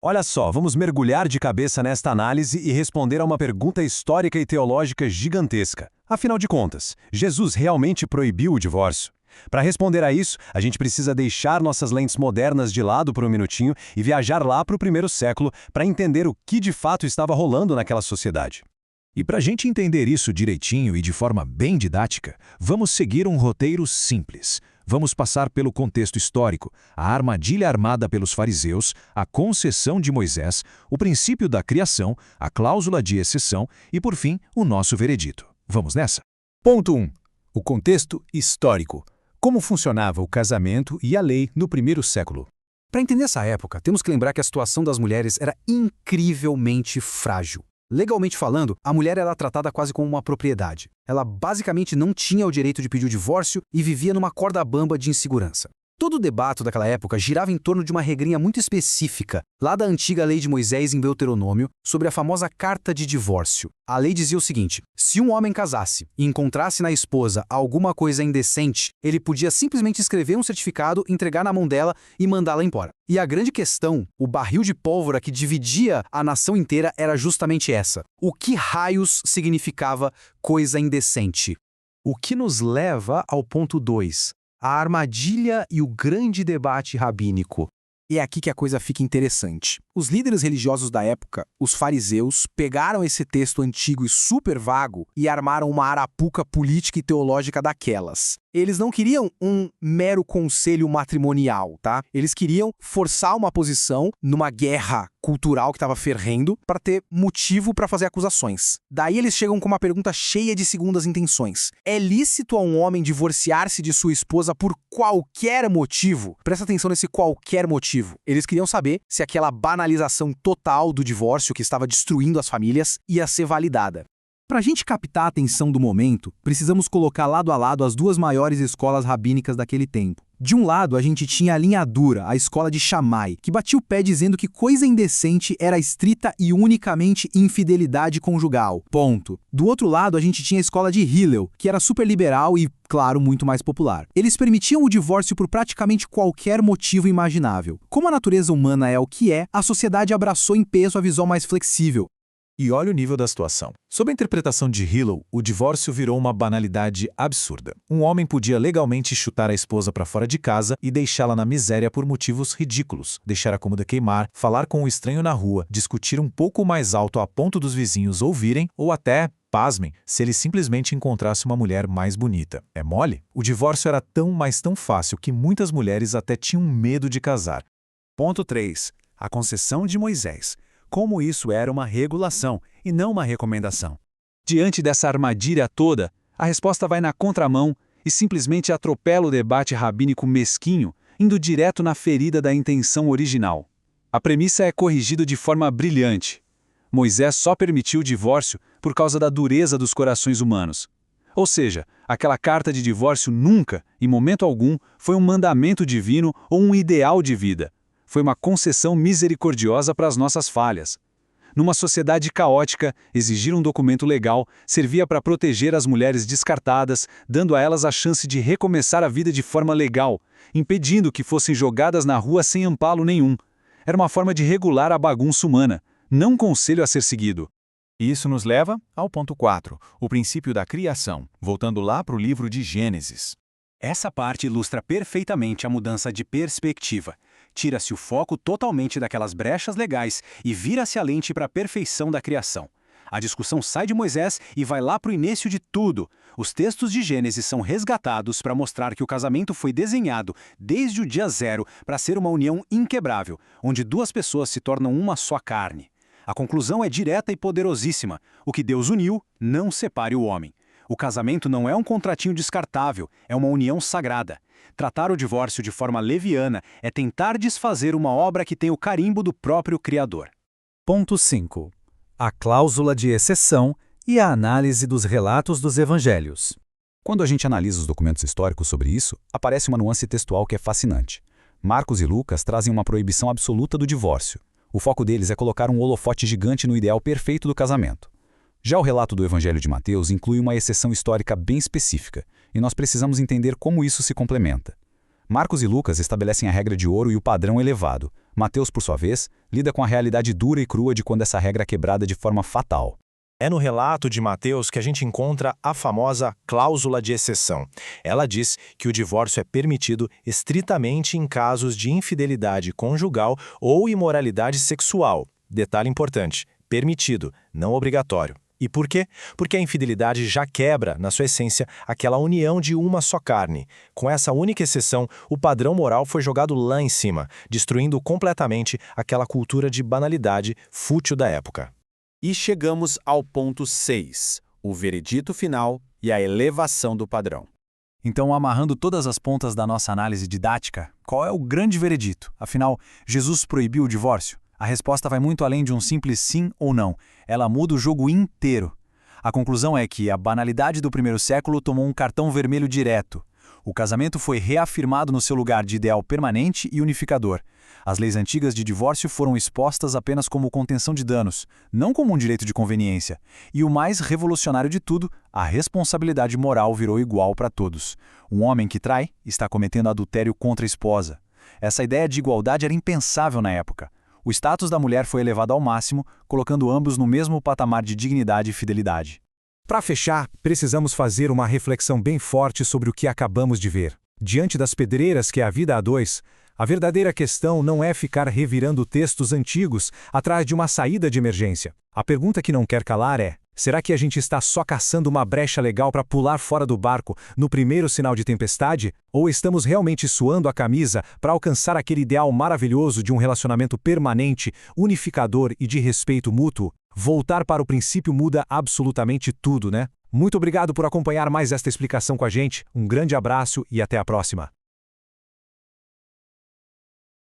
Olha só, vamos mergulhar de cabeça nesta análise e responder a uma pergunta histórica e teológica gigantesca. Afinal de contas, Jesus realmente proibiu o divórcio? Para responder a isso, a gente precisa deixar nossas lentes modernas de lado por um minutinho e viajar lá para o primeiro século para entender o que de fato estava rolando naquela sociedade. E para a gente entender isso direitinho e de forma bem didática, vamos seguir um roteiro simples. Vamos passar pelo contexto histórico, a armadilha armada pelos fariseus, a concessão de Moisés, o princípio da criação, a cláusula de exceção e, por fim, o nosso veredito. Vamos nessa? Ponto 1. O contexto histórico. Como funcionava o casamento e a lei no primeiro século? Para entender essa época, temos que lembrar que a situação das mulheres era incrivelmente frágil. Legalmente falando, a mulher era tratada quase como uma propriedade. Ela basicamente não tinha o direito de pedir o divórcio e vivia numa corda bamba de insegurança. Todo o debate daquela época girava em torno de uma regrinha muito específica, lá da antiga lei de Moisés em Deuteronômio, sobre a famosa carta de divórcio. A lei dizia o seguinte: se um homem casasse e encontrasse na esposa alguma coisa indecente, ele podia simplesmente escrever um certificado, entregar na mão dela e mandá-la embora. E a grande questão, o barril de pólvora que dividia a nação inteira era justamente essa. O que raios significava coisa indecente? O que nos leva ao ponto 2. A armadilha e o grande debate rabínico. É aqui que a coisa fica interessante. Os líderes religiosos da época, os fariseus, pegaram esse texto antigo e super vago e armaram uma arapuca política e teológica daquelas. Eles não queriam um mero conselho matrimonial, tá? Eles queriam forçar uma posição numa guerra cultural que estava ferrendo para ter motivo para fazer acusações. Daí eles chegam com uma pergunta cheia de segundas intenções. É lícito a um homem divorciar-se de sua esposa por qualquer motivo? Presta atenção nesse qualquer motivo. Eles queriam saber se aquela banalização total do divórcio que estava destruindo as famílias ia ser validada. Para a gente captar a atenção do momento, precisamos colocar lado a lado as duas maiores escolas rabínicas daquele tempo. De um lado, a gente tinha a linha dura, a escola de Shammai, que batia o pé dizendo que coisa indecente era estrita e unicamente infidelidade conjugal. Ponto. Do outro lado, a gente tinha a escola de Hillel, que era super liberal e, claro, muito mais popular. Eles permitiam o divórcio por praticamente qualquer motivo imaginável. Como a natureza humana é o que é, a sociedade abraçou em peso a visão mais flexível. E olha o nível da situação. Sob a interpretação de Hillel, o divórcio virou uma banalidade absurda. Um homem podia legalmente chutar a esposa para fora de casa e deixá-la na miséria por motivos ridículos. Deixar a cômoda queimar, falar com o estranho na rua, discutir um pouco mais alto a ponto dos vizinhos ouvirem, ou até, pasmem, se ele simplesmente encontrasse uma mulher mais bonita. É mole? O divórcio era tão, mas tão fácil que muitas mulheres até tinham medo de casar. Ponto 3. A concessão de Moisés. Como isso era uma regulação e não uma recomendação. Diante dessa armadilha toda, a resposta vai na contramão e simplesmente atropela o debate rabínico mesquinho, indo direto na ferida da intenção original. A premissa é corrigida de forma brilhante. Moisés só permitiu o divórcio por causa da dureza dos corações humanos. Ou seja, aquela carta de divórcio nunca, em momento algum, foi um mandamento divino ou um ideal de vida. Foi uma concessão misericordiosa para as nossas falhas. Numa sociedade caótica, exigir um documento legal servia para proteger as mulheres descartadas, dando a elas a chance de recomeçar a vida de forma legal, impedindo que fossem jogadas na rua sem amparo nenhum. Era uma forma de regular a bagunça humana, não um conselho a ser seguido. Isso nos leva ao ponto 4, o princípio da criação, voltando lá para o livro de Gênesis. Essa parte ilustra perfeitamente a mudança de perspectiva. Tira-se o foco totalmente daquelas brechas legais e vira-se a lente para a perfeição da criação. A discussão sai de Moisés e vai lá para o início de tudo. Os textos de Gênesis são resgatados para mostrar que o casamento foi desenhado desde o dia zero para ser uma união inquebrável, onde duas pessoas se tornam uma só carne. A conclusão é direta e poderosíssima. O que Deus uniu, não separe o homem. O casamento não é um contratinho descartável, é uma união sagrada. Tratar o divórcio de forma leviana é tentar desfazer uma obra que tem o carimbo do próprio Criador. Ponto 5. A cláusula de exceção e a análise dos relatos dos evangelhos. Quando a gente analisa os documentos históricos sobre isso, aparece uma nuance textual que é fascinante. Marcos e Lucas trazem uma proibição absoluta do divórcio. O foco deles é colocar um holofote gigante no ideal perfeito do casamento. Já o relato do Evangelho de Mateus inclui uma exceção histórica bem específica, e nós precisamos entender como isso se complementa. Marcos e Lucas estabelecem a regra de ouro e o padrão elevado. Mateus, por sua vez, lida com a realidade dura e crua de quando essa regra é quebrada de forma fatal. É no relato de Mateus que a gente encontra a famosa cláusula de exceção. Ela diz que o divórcio é permitido estritamente em casos de infidelidade conjugal ou imoralidade sexual. Detalhe importante: permitido, não obrigatório. E por quê? Porque a infidelidade já quebra, na sua essência, aquela união de uma só carne. Com essa única exceção, o padrão moral foi jogado lá em cima, destruindo completamente aquela cultura de banalidade fútil da época. E chegamos ao ponto 6, o veredito final e a elevação do padrão. Então, amarrando todas as pontas da nossa análise didática, qual é o grande veredito? Afinal, Jesus proibiu o divórcio? A resposta vai muito além de um simples sim ou não. Ela muda o jogo inteiro. A conclusão é que a banalidade do primeiro século tomou um cartão vermelho direto. O casamento foi reafirmado no seu lugar de ideal permanente e unificador. As leis antigas de divórcio foram expostas apenas como contenção de danos, não como um direito de conveniência. E o mais revolucionário de tudo, a responsabilidade moral virou igual para todos. Um homem que trai está cometendo adultério contra a esposa. Essa ideia de igualdade era impensável na época. O status da mulher foi elevado ao máximo, colocando ambos no mesmo patamar de dignidade e fidelidade. Para fechar, precisamos fazer uma reflexão bem forte sobre o que acabamos de ver. Diante das pedreiras que é a vida a dois, a verdadeira questão não é ficar revirando textos antigos atrás de uma saída de emergência. A pergunta que não quer calar é: será que a gente está só caçando uma brecha legal para pular fora do barco no primeiro sinal de tempestade? Ou estamos realmente suando a camisa para alcançar aquele ideal maravilhoso de um relacionamento permanente, unificador e de respeito mútuo? Voltar para o princípio muda absolutamente tudo, né? Muito obrigado por acompanhar mais esta explicação com a gente. Um grande abraço e até a próxima.